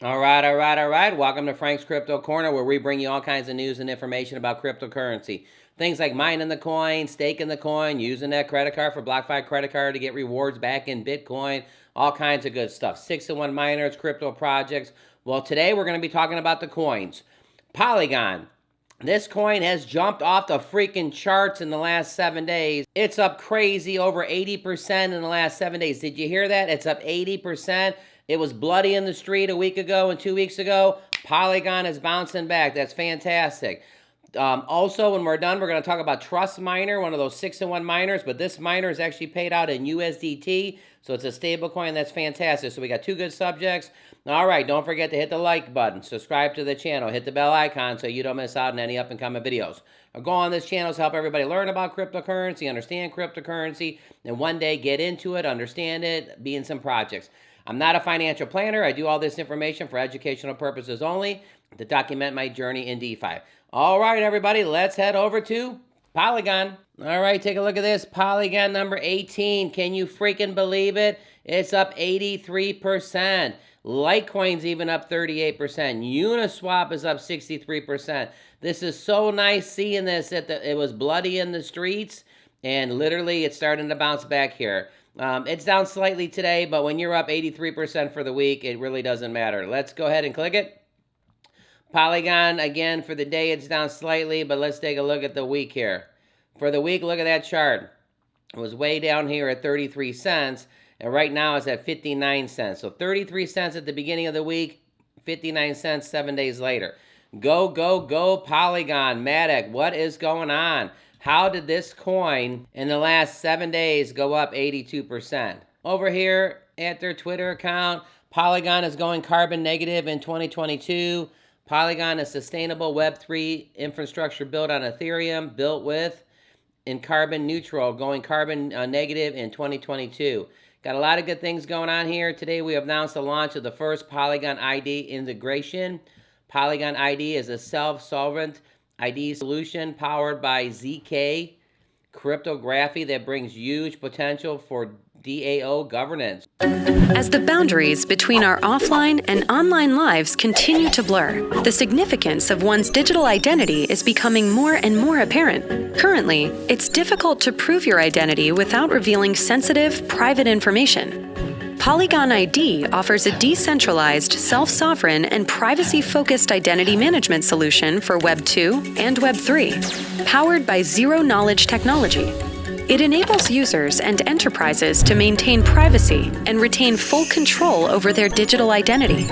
All right, all right, all right. Welcome to Frank's Crypto Corner, where we bring you all kinds of news and information about cryptocurrency. Things like mining the coin, staking the coin, using that credit card for BlockFi credit card to get rewards back in Bitcoin, all kinds of good stuff. 6-in-1 miners, crypto projects. Well, today we're going to be talking about the coins. Polygon. This coin has jumped off the freaking charts in the last 7 days. It's up crazy, over 80% in the last 7 days. Did you hear that? It's up 80%. It was bloody in the street a week ago and 2 weeks ago. Polygon is bouncing back. That's fantastic. Also, when we're done, we're going to talk about Trust Miner, one of those 6-in-1 miners, but this miner is actually paid out in USDT, so it's a stable coin. That's fantastic. So we got two good subjects. All right, don't forget to hit the like button, subscribe to the channel, hit the bell icon so you don't miss out on any up-and-coming videos. Our goal on this channel is to help everybody learn about cryptocurrency, understand cryptocurrency, and one day get into it, understand it, be in some projects. I'm not a financial planner. I do all this information for educational purposes only to document my journey in DeFi. All right, everybody, let's head over to Polygon. All right, take a look at this. Polygon number 18. Can you freaking believe it? It's up 83%. Litecoin's even up 38%. Uniswap is up 63%. This is so nice seeing this. It was bloody in the streets, and literally it's starting to bounce back here. It's down slightly today, but when you're up 83% for the week, it really doesn't matter. Let's go ahead and click it. Polygon, again, for the day, it's down slightly, but let's take a look at the week here. For the week, look at that chart. It was way down here at 33 cents, and right now it's at 59 cents. So 33 cents at the beginning of the week, 59 cents 7 days later. Go, go, go, Polygon Matic. What is going on? How did this coin in the last 7 days go up 82%? Over here at their Twitter account, Polygon is going carbon negative in 2022. Polygon is sustainable Web3 infrastructure built on Ethereum, built with and carbon neutral, going carbon negative in 2022. Got a lot of good things going on here. Today we have announced the launch of the first Polygon ID integration. Polygon ID is a self-sovereign ID solution powered by ZK cryptography that brings huge potential for DAO governance. As the boundaries between our offline and online lives continue to blur, the significance of one's digital identity is becoming more and more apparent. Currently, it's difficult to prove your identity without revealing sensitive, private information. Polygon ID offers a decentralized, self-sovereign, and privacy-focused identity management solution for Web 2 and Web 3, powered by zero-knowledge technology. It enables users and enterprises to maintain privacy and retain full control over their digital identity.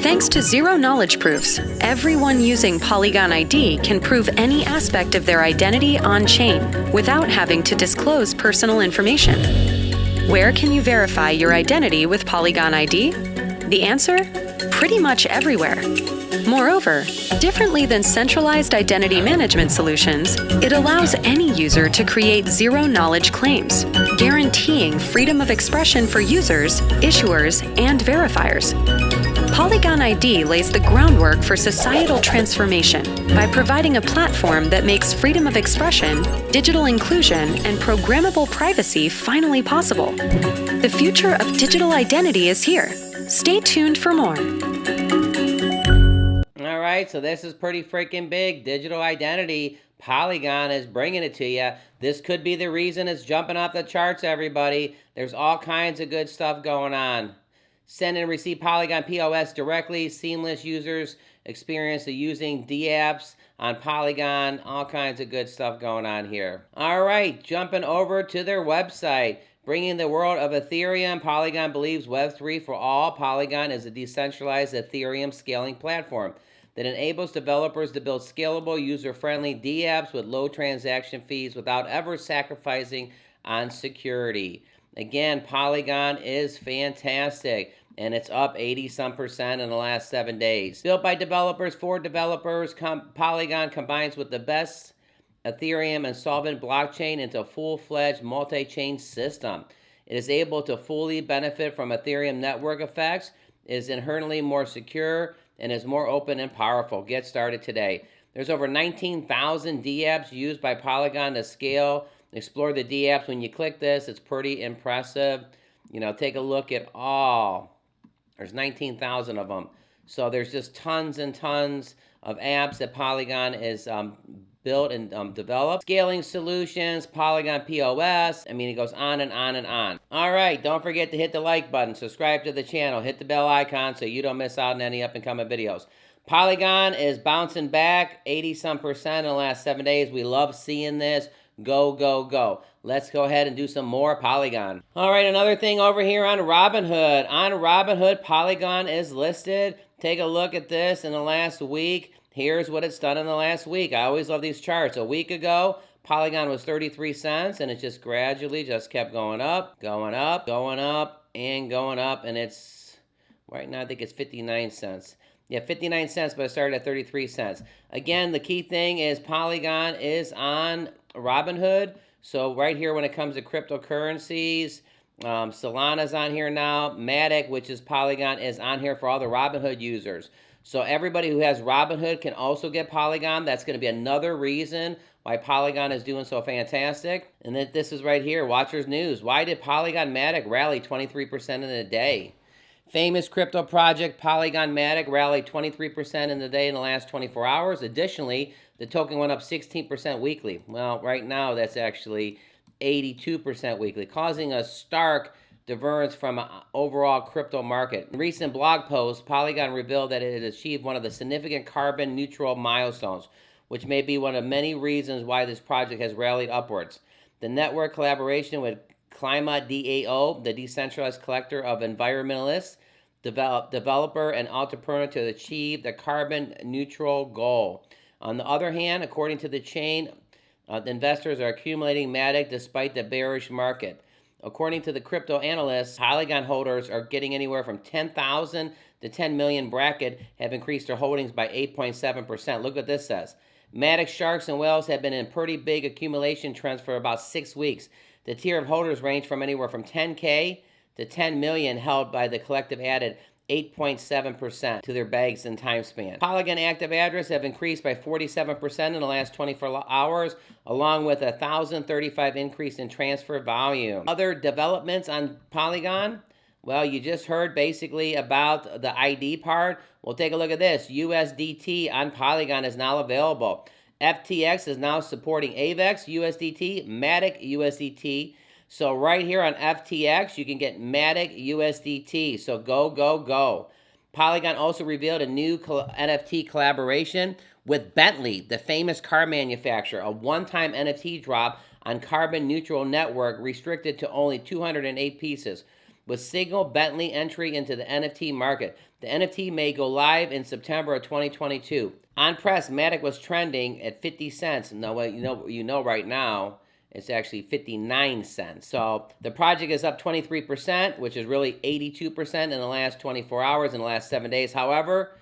Thanks to zero-knowledge proofs, everyone using Polygon ID can prove any aspect of their identity on-chain without having to disclose personal information. Where can you verify your identity with Polygon ID? The answer? Pretty much everywhere. Moreover, differently than centralized identity management solutions, it allows any user to create zero-knowledge claims, guaranteeing freedom of expression for users, issuers, and verifiers. Polygon ID lays the groundwork for societal transformation by providing a platform that makes freedom of expression, digital inclusion, and programmable privacy finally possible. The future of digital identity is here. Stay tuned for more. All right, so this is pretty freaking big. Digital identity. Polygon is bringing it to you. This could be the reason it's jumping off the charts, everybody. There's all kinds of good stuff going on. Send and receive Polygon POS directly. Seamless users experience the using dApps on Polygon. All kinds of good stuff going on here. All right, jumping over to their website. Bringing the world of Ethereum, Polygon believes Web3 for all. Polygon is a decentralized Ethereum scaling platform that enables developers to build scalable, user-friendly dApps with low transaction fees without ever sacrificing on security. Again, Polygon is fantastic, and it's up 80-some% in the last 7 days. Built by developers for developers, Polygon combines with the best Ethereum and solvent blockchain into a full-fledged multi-chain system. It is able to fully benefit from Ethereum network effects, is inherently more secure, and is more open and powerful. Get started today. There's over 19,000 dApps used by Polygon to scale. Explore the dApps. When you click this, it's pretty impressive. You know, take a look at all. There's 19,000 of them. So there's just tons and tons of apps that Polygon is built and developed. Scaling solutions, Polygon POS. I mean, it goes on and on and on. All right, don't forget to hit the like button, subscribe to the channel, hit the bell icon so you don't miss out on any up and coming videos. Polygon is bouncing back 80-some% in the last 7 days. We love seeing this. Go, go, go. Let's go ahead and do some more Polygon. All right, another thing over here on Robinhood. On Robinhood, Polygon is listed. Take a look at this in the last week. Here's what it's done in the last week. I always love these charts. A week ago, Polygon was 33 cents, and it just gradually just kept going up, going up, going up, and going up, and it's, right now I think it's 59 cents. Yeah, 59 cents, but it started at 33 cents. Again, the key thing is Polygon is on Robinhood. So right here when it comes to cryptocurrencies, Solana's on here now. Matic, which is Polygon, is on here for all the Robinhood users. So everybody who has Robinhood can also get Polygon. That's going to be another reason why Polygon is doing so fantastic. And then this is right here, Watchers News. Why did Polygon Matic rally 23% in a day? Famous crypto project Polygon Matic rallied 23% in the day in the last 24 hours. Additionally, the token went up 16% weekly. Well, right now that's actually 82% weekly, causing a stark divergence from an overall crypto market. In recent blog posts, Polygon revealed that it had achieved one of the significant carbon neutral milestones, which may be one of many reasons why this project has rallied upwards. The network collaboration with Climate DAO, the decentralized collector of environmentalists, developer, and entrepreneur to achieve the carbon neutral goal. On the other hand, according to the chain, the investors are accumulating Matic despite the bearish market. According to the crypto analysts, Polygon holders are getting anywhere from 10,000 to 10 million bracket have increased their holdings by 8.7%. Look what this says. Matic sharks and whales have been in pretty big accumulation trends for about 6 weeks. The tier of holders range from anywhere from 10K to 10 million, held by the collective added 8.7% to their bags in time span. Polygon active address have increased by 47% in the last 24 hours, along with a 1,035 increase in transfer volume. Other developments on Polygon? Well, you just heard basically about the ID part. Well, take a look at this. USDT on Polygon is now available. FTX is now supporting AVAX USDT, Matic USDT. So right here on FTX, you can get Matic USDT. So go, go, go. Polygon also revealed a new NFT collaboration with Bentley, the famous car manufacturer. A one-time NFT drop on Carbon Neutral Network restricted to only 208 pieces. With single Bentley entry into the NFT market. The NFT may go live in September of 2022. On press, Matic was trending at 50 cents. No, you know right now, it's actually 59 cents. So the project is up 23%, which is really 82% in the last 24 hours, in the last 7 days. However,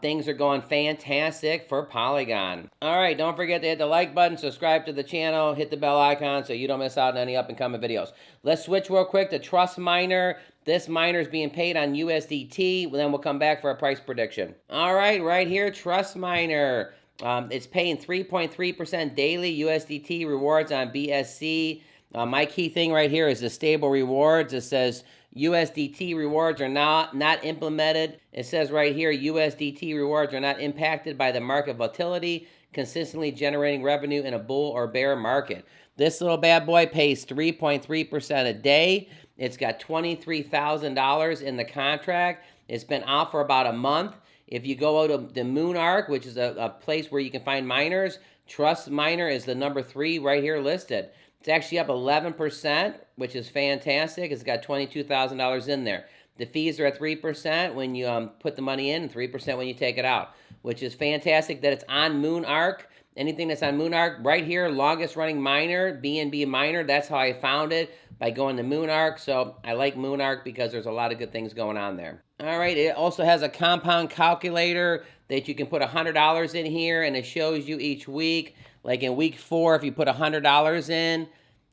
things are going fantastic for Polygon. All right, don't forget to hit the like button, subscribe to the channel, hit the bell icon so you don't miss out on any up and coming videos. Let's switch real quick to Trust Miner. This miner is being paid on USDT. Then we'll come back for a price prediction. All right, right here, Trust Miner. It's paying 3.3% daily USDT rewards on BSC. My key thing right here is the stable rewards. It says USDT rewards are not implemented. It says right here, USDT rewards are not impacted by the market volatility, consistently generating revenue in a bull or bear market. This little bad boy pays 3.3% a day. It's got $23,000 in the contract. It's been out for about a month. If you go out to the Moonark, which is a place where you can find miners, Trust Miner is the number 3 right here listed. It's actually up 11%, which is fantastic. It's got $22,000 in there. The fees are at 3% when you put the money in and 3% when you take it out, which is fantastic that it's on Moonark. Anything that's on Moonark, right here, longest running miner, BNB miner. That's how I found it, by going to Moonark. So I like Moonark because there's a lot of good things going on there. All right, it also has a compound calculator that you can put $100 in here, and it shows you each week. Like in week 4, if you put $100 in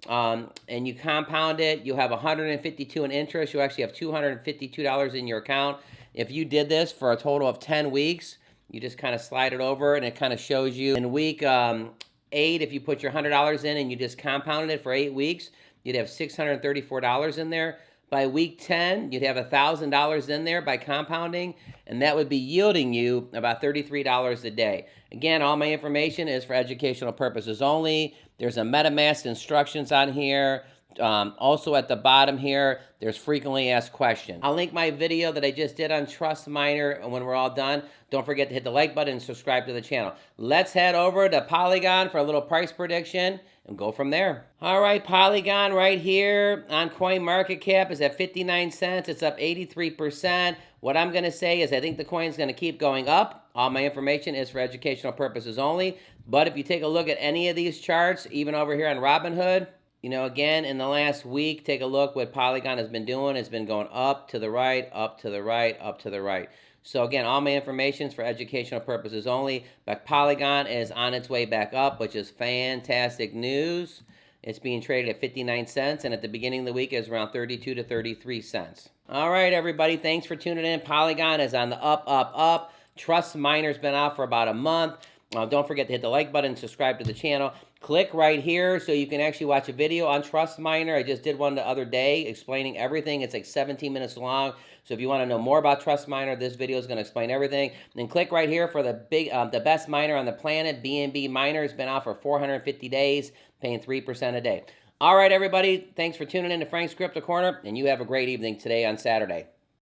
and you compound it, you'll have $152 in interest. You'll actually have $252 in your account. If you did this for a total of 10 weeks, you just kind of slide it over, and it kind of shows you. In week 8, if you put your $100 in and you just compounded it for 8 weeks, you'd have $634 in there. By week 10, you'd have $1,000 in there by compounding, and that would be yielding you about $33 a day. Again, all my information is for educational purposes only. There's a MetaMask instructions on here. Also at the bottom here, there's frequently asked questions. I'll link my video that I just did on Trust Miner when we're all done. Don't forget to hit the like button and subscribe to the channel. Let's head over to Polygon for a little price prediction and go from there. All right, Polygon right here on CoinMarketCap is at 59 cents. It's up 83%. What I'm going to say is I think the coin's going to keep going up. All my information is for educational purposes only. But if you take a look at any of these charts, even over here on Robinhood, you know, again, in the last week, take a look what Polygon has been doing. It's been going up to the right, up to the right, up to the right. So again, all my information is for educational purposes only. But Polygon is on its way back up, which is fantastic news. It's being traded at 59 cents, and at the beginning of the week, it was around 32 to 33 cents. All right, everybody, thanks for tuning in. Polygon is on the up, up, up. Trust Miner's been out for about a month. Don't forget to hit the like button and subscribe to the channel. Click right here so you can actually watch a video on Trust Miner. I just did one the other day explaining everything. It's like 17 minutes long. So if you want to know more about Trust Miner, this video is going to explain everything. And then click right here for the best miner on the planet, BNB Miner. It's been out for 450 days, paying 3% a day. All right, everybody. Thanks for tuning in to Frank's Crypto Corner, and you have a great evening today on Saturday.